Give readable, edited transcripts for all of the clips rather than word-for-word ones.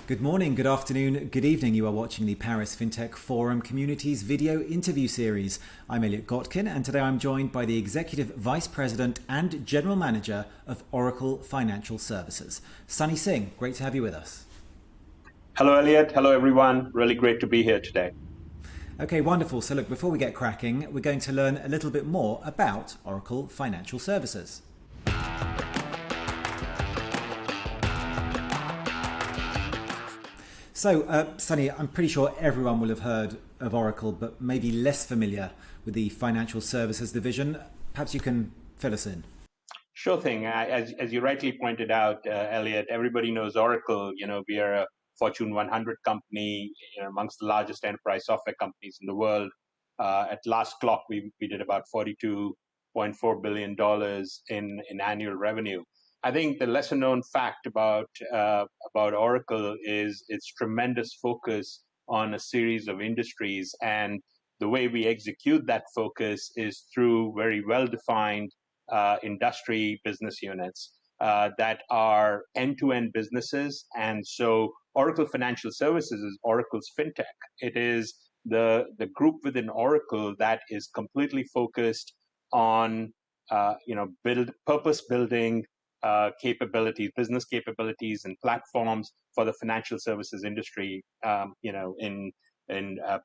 Good morning, good afternoon, good evening. You are watching the Paris Fintech Forum Communities video interview series. I'm Elliott Gotkine, and today I'm joined by the Executive Vice President and General Manager of Oracle Financial Services, Sonny Singh. Great to have you with us. Hello, Elliott. Hello, everyone. Really great to be here today. Okay, wonderful. So look, before we get cracking, we're going to learn a little bit more about Oracle Financial Services. So, Sonny, I'm pretty sure everyone will have heard of Oracle, but maybe less familiar with the financial services division. Perhaps you can fill us in. Sure thing. As you rightly pointed out, Elliott, everybody knows Oracle. We are a Fortune 100 company, amongst the largest enterprise software companies in the world. At last clock, we did about $42.4 billion in annual revenue. I think the lesser known fact about Oracle is its tremendous focus on a series of industries, and the way we execute that focus is through very well-defined industry business units that are end-to-end businesses. And so Oracle Financial Services is Oracle's fintech. It is the group within Oracle that is completely focused on purpose building capabilities, business capabilities, and platforms for the financial services industry, in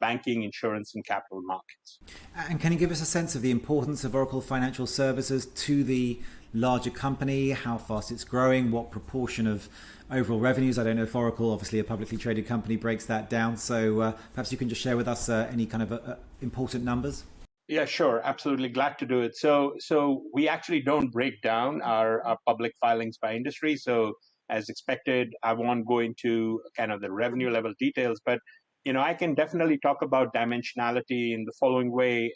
banking, insurance, and capital markets. And can you give us a sense of the importance of Oracle Financial Services to the larger company, how fast it's growing, what proportion of overall revenues? I don't know if Oracle, obviously a publicly traded company, breaks that down. So perhaps you can just share with us any kind of important numbers. Yeah, sure. Absolutely. Glad to do it. So we actually don't break down our public filings by industry. So as expected, I won't go into kind of the revenue level details, but I can definitely talk about dimensionality in the following way.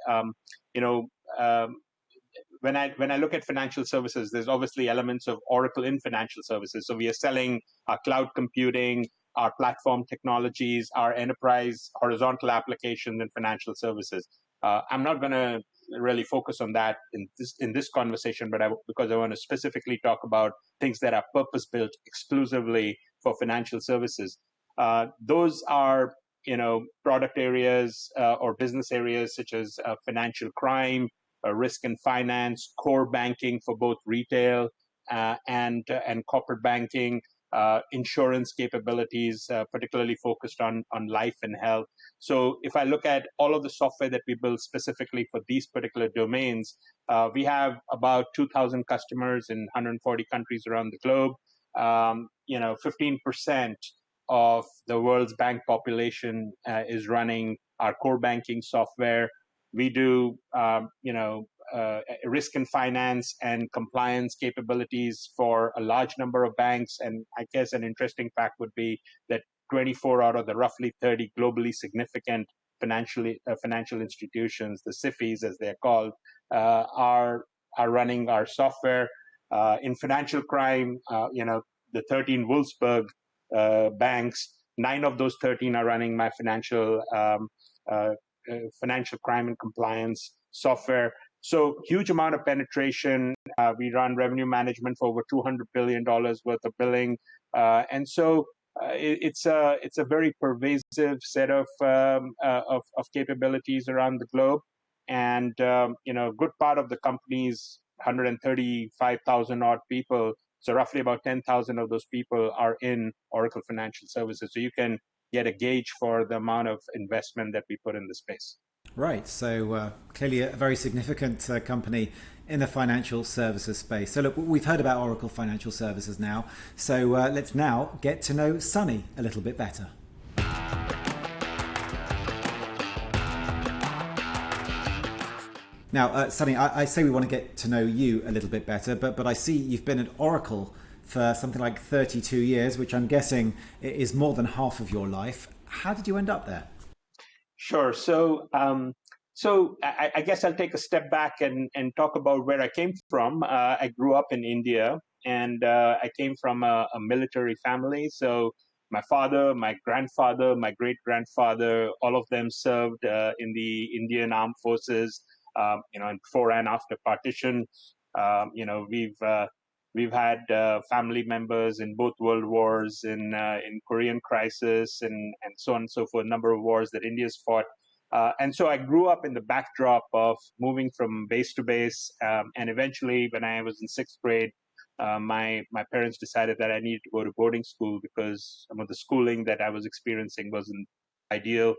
When I look at financial services, there's obviously elements of Oracle in financial services. So we are selling our cloud computing, our platform technologies, our enterprise horizontal applications and financial services. I'm not going to really focus on that in this conversation, but because I want to specifically talk about things that are purpose-built exclusively for financial services. Those are product areas or business areas such as financial crime, risk and finance, core banking for both retail and corporate banking, insurance capabilities, particularly focused on life and health. So if I look at all of the software that we build specifically for these particular domains, we have about 2,000 customers in 140 countries around the globe. 15% of the world's bank population is running our core banking software. We do, risk and finance and compliance capabilities for a large number of banks. And I guess an interesting fact would be that 24 out of the roughly 30 globally significant financial institutions, the SIFIs as they're called, are running our software. In financial crime, the 13 Wolfsburg banks, 9 of those 13 are running my financial crime and compliance software. So huge amount of penetration. We run revenue management for over $200 billion worth of billing. And so it's a very pervasive set of capabilities around the globe. And, a good part of the company's 135,000 odd people. So roughly about 10,000 of those people are in Oracle Financial Services. So you can get a gauge for the amount of investment that we put in the space. Right. So clearly a very significant company in the financial services space. So look, we've heard about Oracle Financial Services now. So let's now get to know Sonny a little bit better. Now, Sonny, I say we want to get to know you a little bit better, but I see you've been at Oracle for something like 32 years, which I'm guessing is more than half of your life. How did you end up there? Sure. So I guess I'll take a step back and talk about where I came from. I grew up in India, and I came from a military family. So my father, my grandfather, my great-grandfather, all of them served in the Indian Armed Forces, and before and after partition. We've We've had family members in both world wars, in Korean crisis, and so on and so forth, a number of wars that India's fought. And so I grew up in the backdrop of moving from base to base. And eventually, when I was in sixth grade, my parents decided that I needed to go to boarding school because some of the schooling that I was experiencing wasn't ideal.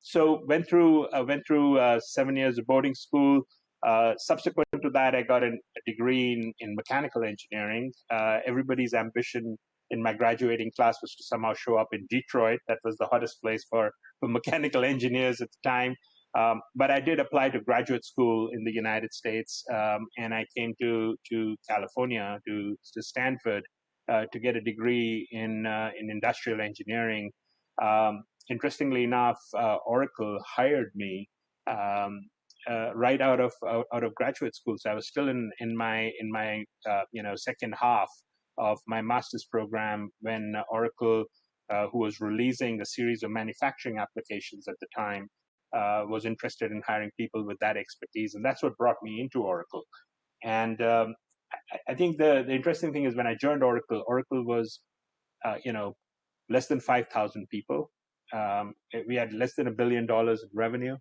So went through 7 years of boarding school. Subsequent to that, I got a degree in mechanical engineering. Everybody's ambition in my graduating class was to somehow show up in Detroit. That was the hottest place for mechanical engineers at the time. But I did apply to graduate school in the United States, and I came to California, to Stanford, to get a degree in industrial engineering. Interestingly enough, Oracle hired me right out of graduate school. So I was still in my second half of my master's program when Oracle, who was releasing a series of manufacturing applications at the time, was interested in hiring people with that expertise, and that's what brought me into Oracle. And I think the interesting thing is when I joined Oracle, Oracle was less than 5,000 people. We had less than $1 billion in revenue,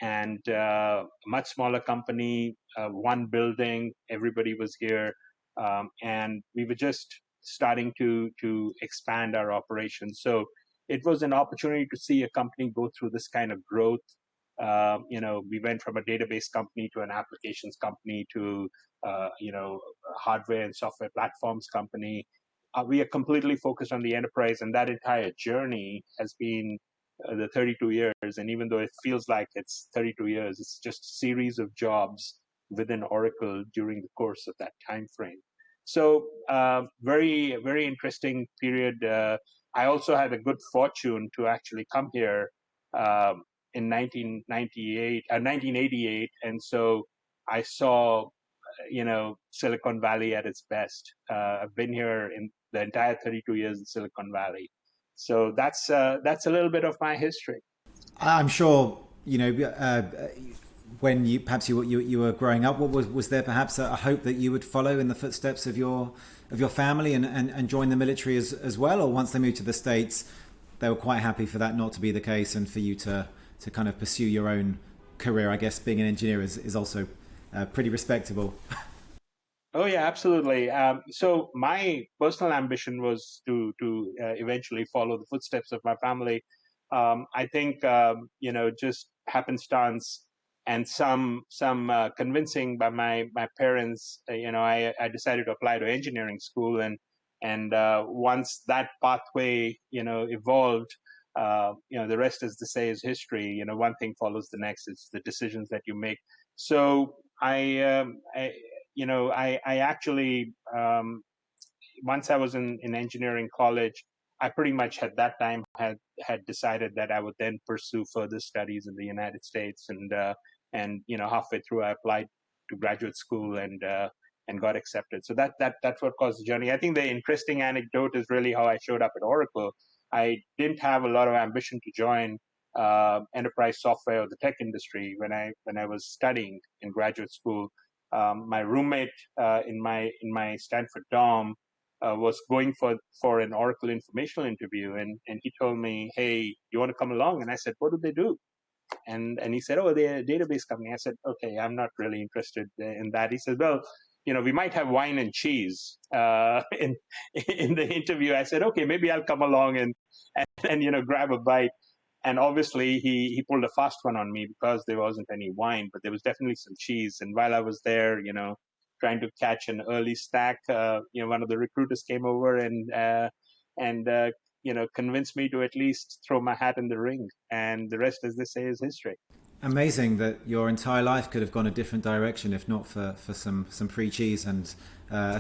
and a much smaller company, one building, everybody was here, and we were just starting to expand our operations. So it was an opportunity to see a company go through this kind of growth. We went from a database company to an applications company to a hardware and software platforms company. We are completely focused on the enterprise, and that entire journey has been the 32 years. And even though it feels like it's 32 years, it's just a series of jobs within Oracle during the course of that time frame. So very, very interesting period. I also had a good fortune to actually come here in 1988, and so I saw Silicon Valley at its best. I've been here in the entire 32 years in Silicon Valley. So that's a little bit of my history. I'm sure when you were growing up, was there perhaps a hope that you would follow in the footsteps of your family and join the military as well, or once they moved to the States, they were quite happy for that not to be the case and for you to kind of pursue your own career? I guess being an engineer is also pretty respectable. Oh yeah, absolutely. So my personal ambition was to eventually follow the footsteps of my family. I think just happenstance and some convincing by my parents. I decided to apply to engineering school, and once that pathway evolved, the rest, as they say, is history. One thing follows the next. It's the decisions that you make. So I actually, once I was in engineering college, I pretty much at that time had decided that I would then pursue further studies in the United States, and halfway through I applied to graduate school and got accepted. So that's what caused the journey. I think the interesting anecdote is really how I showed up at Oracle. I didn't have a lot of ambition to join enterprise software or the tech industry when I was studying in graduate school. My roommate in my Stanford dorm was going for an Oracle informational interview, and he told me, "Hey, you want to come along?" And I said, "What do they do?" And he said, "Oh, they're a database company." I said, "Okay, I'm not really interested in that." He said, "Well, we might have wine and cheese in the interview." I said, "Okay, maybe I'll come along and grab a bite." And obviously, he pulled a fast one on me because there wasn't any wine, but there was definitely some cheese. And while I was there, trying to catch an early stack, one of the recruiters came over and convinced me to at least throw my hat in the ring. And the rest, as they say, is history. Amazing that your entire life could have gone a different direction if not for some free cheese and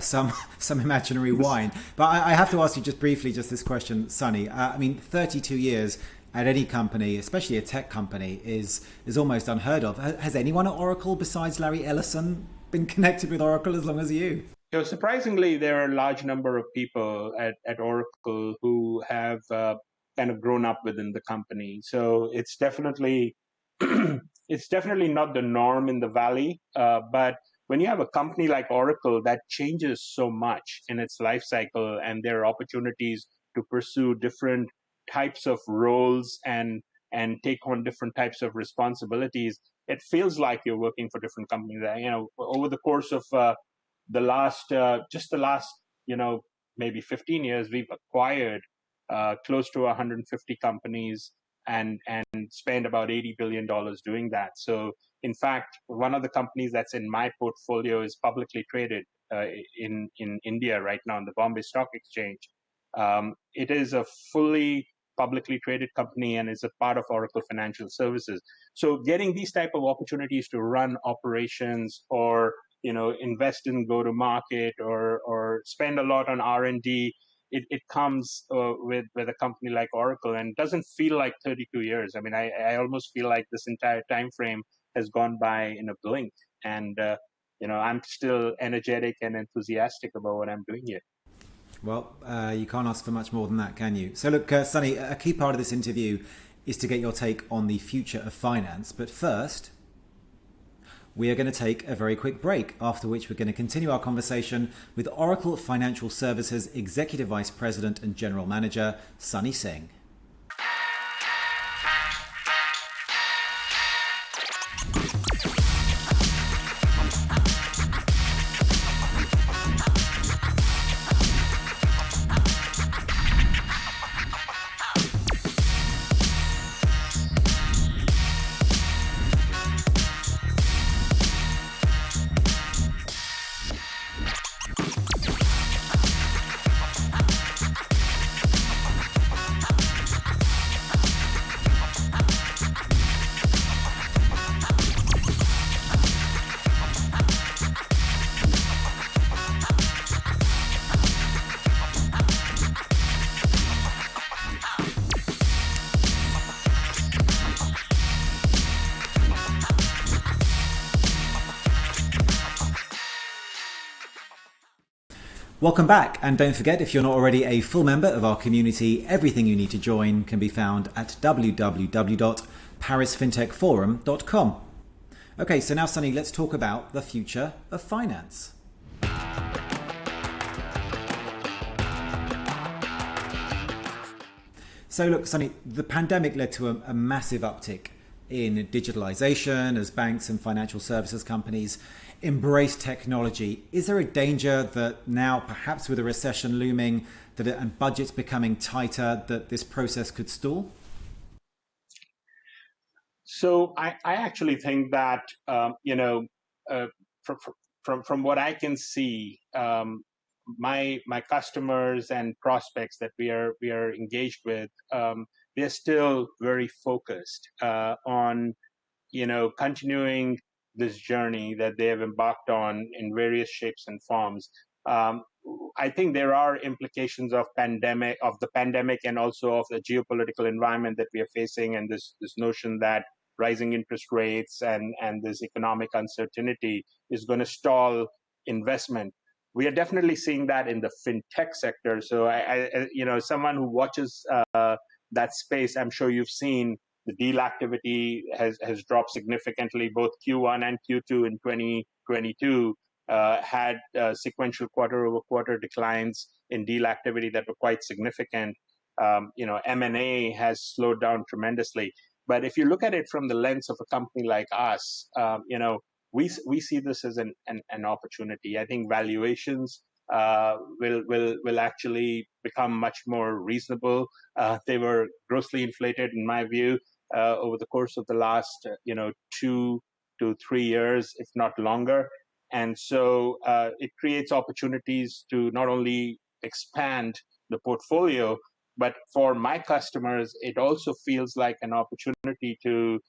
some imaginary wine. But I have to ask you just briefly, just this question, Sonny. 32 years at any company, especially a tech company, is almost unheard of. Has anyone at Oracle besides Larry Ellison been connected with Oracle as long as you? Surprisingly, there are a large number of people at Oracle who have kind of grown up within the company. So it's definitely not the norm in the Valley, but when you have a company like Oracle that changes so much in its life cycle, and there are opportunities to pursue different types of roles and take on different types of responsibilities, it feels like you're working for different companies. Over the course of just the last, maybe 15 years, we've acquired close to 150 companies and spend about $80 billion doing that. So in fact, one of the companies that's in my portfolio is publicly traded in India right now on the Bombay Stock Exchange. It is a fully publicly traded company and is a part of Oracle Financial Services. So getting these type of opportunities to run operations or invest in go-to-market or spend a lot on R&D, it comes with a company like Oracle, and doesn't feel like 32 years. I mean, I almost feel like this entire time frame has gone by in a blink, and I'm still energetic and enthusiastic about what I'm doing here. Well, you can't ask for much more than that, can you? So look, Sonny, a key part of this interview is to get your take on the future of finance. But first, we are going to take a very quick break, after which we're going to continue our conversation with Oracle Financial Services Executive Vice President and General Manager, Sonny Singh. Welcome back, and don't forget, if you're not already a full member of our community, everything you need to join can be found at www.parisfintechforum.com. Okay, so now, Sonny, let's talk about the future of finance. So look, Sonny, the pandemic led to a massive uptick in digitalization as banks and financial services companies embrace technology. Is there a danger that now, perhaps with a recession looming and budgets becoming tighter, that this process could stall? So I actually think that, from what I can see, my customers and prospects that we are engaged with, they're still very focused on continuing this journey that they have embarked on in various shapes and forms. I think there are implications of the pandemic and also of the geopolitical environment that we are facing, and this notion that rising interest rates and this economic uncertainty is going to stall investment. We are definitely seeing that in the fintech sector. So someone who watches that space, I'm sure you've seen the deal activity has dropped significantly. Both Q1 and Q2 in 2022 had sequential quarter-over-quarter declines in deal activity that were quite significant. M&A has slowed down tremendously. But if you look at it from the lens of a company like us, we see this as an opportunity. I think valuations will actually become much more reasonable. They were grossly inflated, in my view, over the course of the last 2 to 3 years, if not longer. And so it creates opportunities to not only expand the portfolio, but for my customers, it also feels like an opportunity to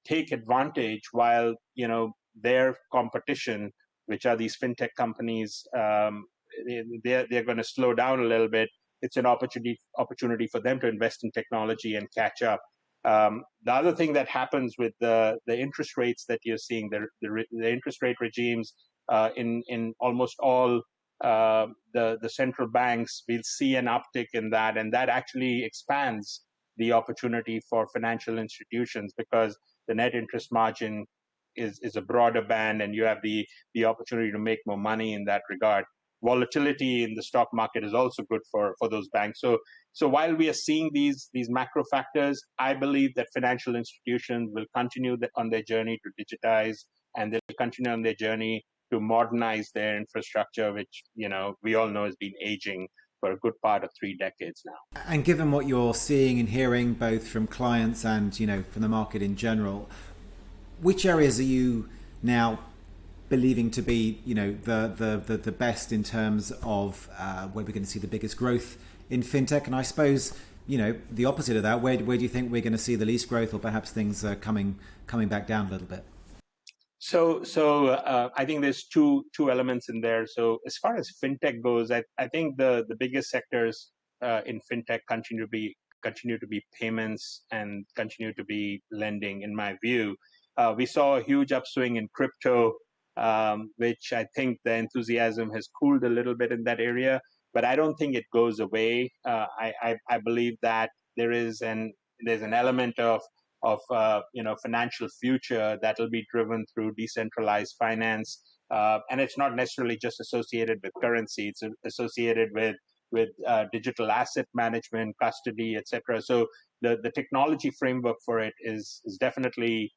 take advantage while their competition, which are these fintech companies, they're going to slow down a little bit. It's an opportunity for them to invest in technology and catch up. The other thing that happens with the interest rates that you're seeing, the interest rate regimes in almost all the central banks, we'll see an uptick in that, and that actually expands the opportunity for financial institutions because the net interest margin is a broader band, and you have the opportunity to make more money in that regard. Volatility in the stock market is also good for those banks. So while we are seeing these macro factors, I believe that financial institutions will continue on their journey to digitize, and they'll continue on their journey to modernize their infrastructure, which we all know has been aging for a good part of 3 decades now. And given what you're seeing and hearing, both from clients and from the market in general, which areas are you now believing to be the best in terms of where we're going to see the biggest growth in fintech? And I suppose the opposite of that, where do you think we're going to see the least growth, or perhaps things are coming back down a little bit? So I think there's two elements in there. So as far as fintech goes, I think the biggest sectors in fintech continue to be payments and continue to be lending, in my view. We saw a huge upswing in crypto, which I think the enthusiasm has cooled a little bit in that area, but I don't think it goes away. I believe that there's an element of financial future that will be driven through decentralized finance, and it's not necessarily just associated with currency. It's associated with digital asset management, custody, etc. So the technology framework for it is definitely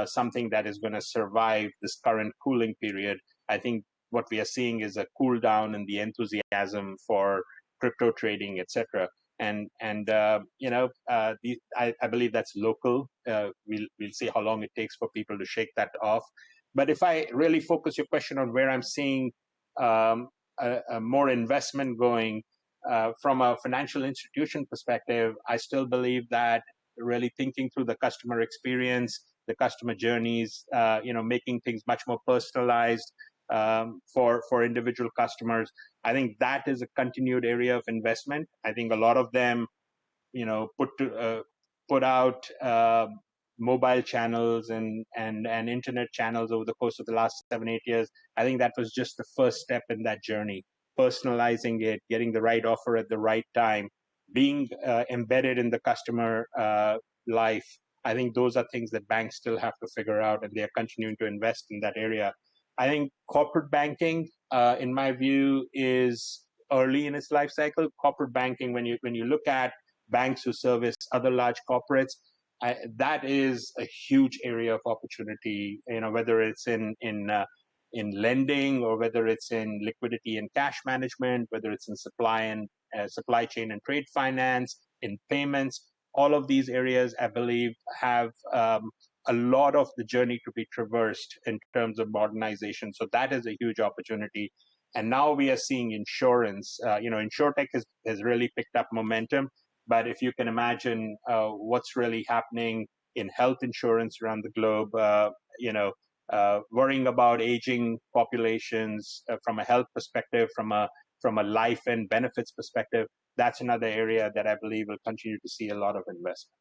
something that is going to survive this current cooling period. I think what we are seeing is a cool down in the enthusiasm for crypto trading, etc. I believe that's local. We'll see how long it takes for people to shake that off. But if I really focus your question on where I'm seeing a more investment going from a financial institution perspective, I still believe that really thinking through the customer experience, the customer journeys, making things much more personalized for individual customers. I think that is a continued area of investment. I think a lot of them, put out mobile channels and internet channels over the course of the last 7-8 years. I think that was just the first step in that journey. Personalizing it, getting the right offer at the right time, being embedded in the customer life. I think those are things that banks still have to figure out, and they are continuing to invest in that area. I think corporate banking, in my view, is early in its life cycle. Corporate banking, when you look at banks who service other large corporates, that is a huge area of opportunity. Whether it's in lending, or whether it's in liquidity and cash management, whether it's in supply chain and trade finance, in payments. All of these areas, I believe, have a lot of the journey to be traversed in terms of modernization. So that is a huge opportunity. And now we are seeing insurance. Insurtech has really picked up momentum. But if you can imagine what's really happening in health insurance around the globe, worrying about aging populations from a health perspective, from a life and benefits perspective, that's another area that I believe will continue to see a lot of investment.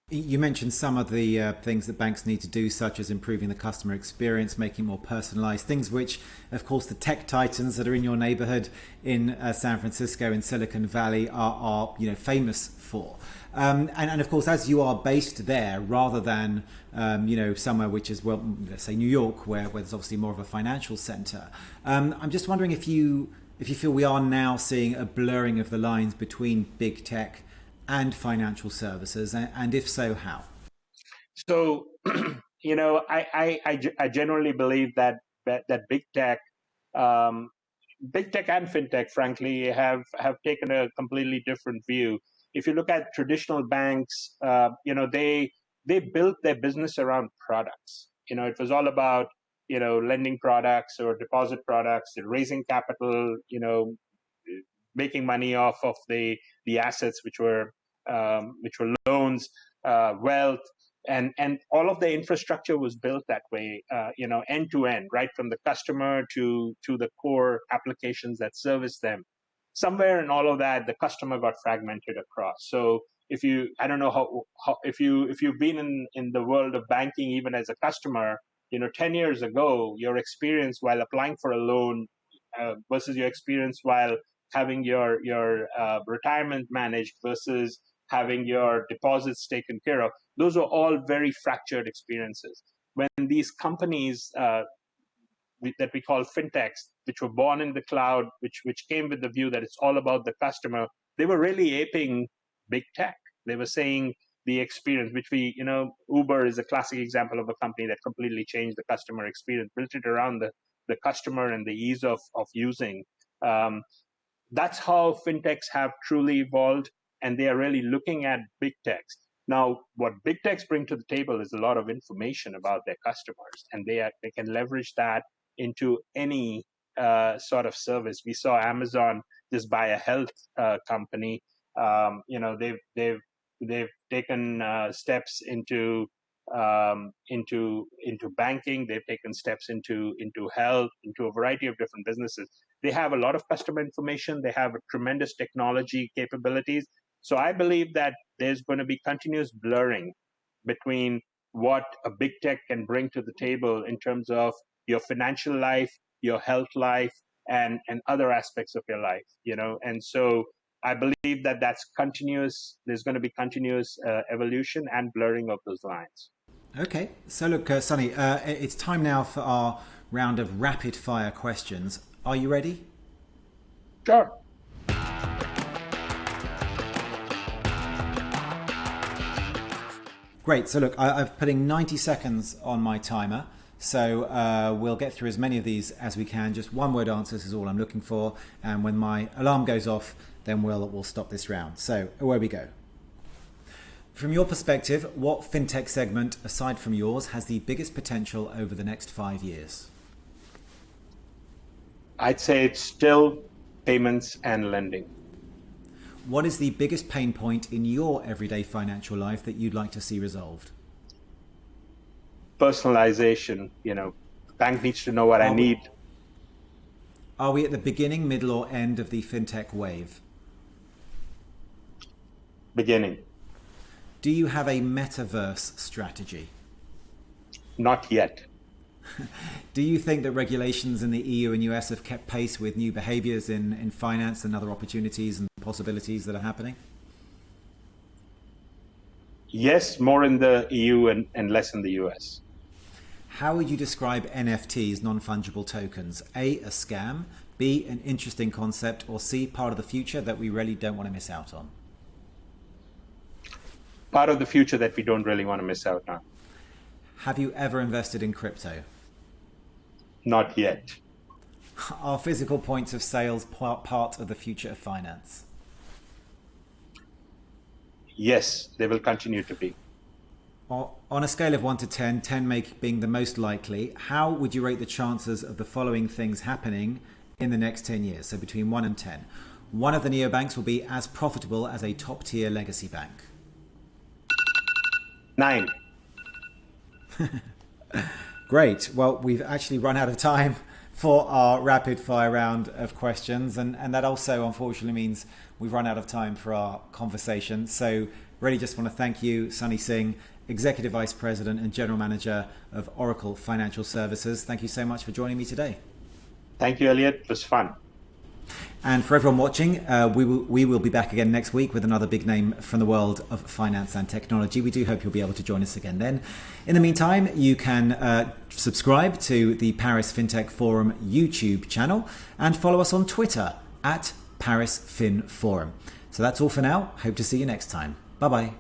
You mentioned some of the things that banks need to do, such as improving the customer experience, making it more personalized, things which, of course, the tech titans that are in your neighborhood in San Francisco, in Silicon Valley, are famous for. And of course, as you are based there, rather than somewhere which is, well, let's say New York, where there's obviously more of a financial center, I'm just wondering if you feel we are now seeing a blurring of the lines between big tech and financial services, and if so, how? So, I generally believe that big tech and fintech, frankly, have taken a completely different view. If you look at traditional banks, they built their business around products. It was all about lending products or deposit products, raising capital, making money off of the assets, which were loans, wealth, and all of the infrastructure was built that way, end to end, right from the customer to the core applications that service them. Somewhere in all of that, the customer got fragmented across. So I don't know if you've been in the world of banking, even as a customer, 10 years ago, your experience while applying for a loan versus your experience while having your retirement managed versus having your deposits taken care of, those are all very fractured experiences. when these companies that we call fintechs, which were born in the cloud, which came with the view that it's all about the customer, they were really aping big tech. They were saying the experience, which Uber is a classic example of a company that completely changed the customer experience, built it around the customer and the ease of using. That's how fintechs have truly evolved, and they are really looking at big techs. Now, what big techs bring to the table is a lot of information about their customers, and they can leverage that into any sort of service. We saw Amazon just buy a health company. They've taken steps into banking. They've taken steps into health, into a variety of different businesses. They have a lot of customer information. They have a tremendous technology capabilities. So I believe that there's going to be continuous blurring between what a big tech can bring to the table in terms of your financial life, your health life, and other aspects of your life, And so I believe that that's continuous. There's going to be continuous evolution and blurring of those lines. Okay, so look, Sonny, it's time now for our round of rapid fire questions. Are you ready? Sure. Great. So look, I'm putting 90 seconds on my timer. So we'll get through as many of these as we can. Just one word answers is all I'm looking for. And when my alarm goes off, then we'll stop this round. So away we go. From your perspective, what fintech segment, aside from yours, has the biggest potential over the next 5 years? I'd say it's still payments and lending. What is the biggest pain point in your everyday financial life that you'd like to see resolved? Personalization. The bank needs to know what I need. Are we at the beginning, middle, or end of the fintech wave? Beginning. Do you have a metaverse strategy? Not yet. Do you think that regulations in the EU and US have kept pace with new behaviors in finance and other opportunities and possibilities that are happening? Yes, more in the EU and less in the US. How would you describe NFTs, non-fungible tokens? A scam, B, an interesting concept, or C, part of the future that we really don't want to miss out on? Part of the future that we don't really want to miss out on. Have you ever invested in crypto? Not yet. Are physical points of sales part of the future of finance? Yes, they will continue to be. On a scale of 1 to 10, 10 being the most likely, how would you rate the chances of the following things happening in the next 10 years? So between 1 and 10. One of the neobanks will be as profitable as a top-tier legacy bank. 9. Great. Well, we've actually run out of time for our rapid fire round of questions. And that also, unfortunately, means we've run out of time for our conversation. So really just want to thank you, Sonny Singh, Executive Vice President and General Manager of Oracle Financial Services. Thank you so much for joining me today. Thank you, Elliott. It was fun. And for everyone watching, we will be back again next week with another big name from the world of finance and technology. We do hope you'll be able to join us again then. In the meantime, you can subscribe to the Paris Fintech Forum YouTube channel and follow us on Twitter at Paris Fin Forum. So that's all for now. Hope to see you next time. Bye-bye.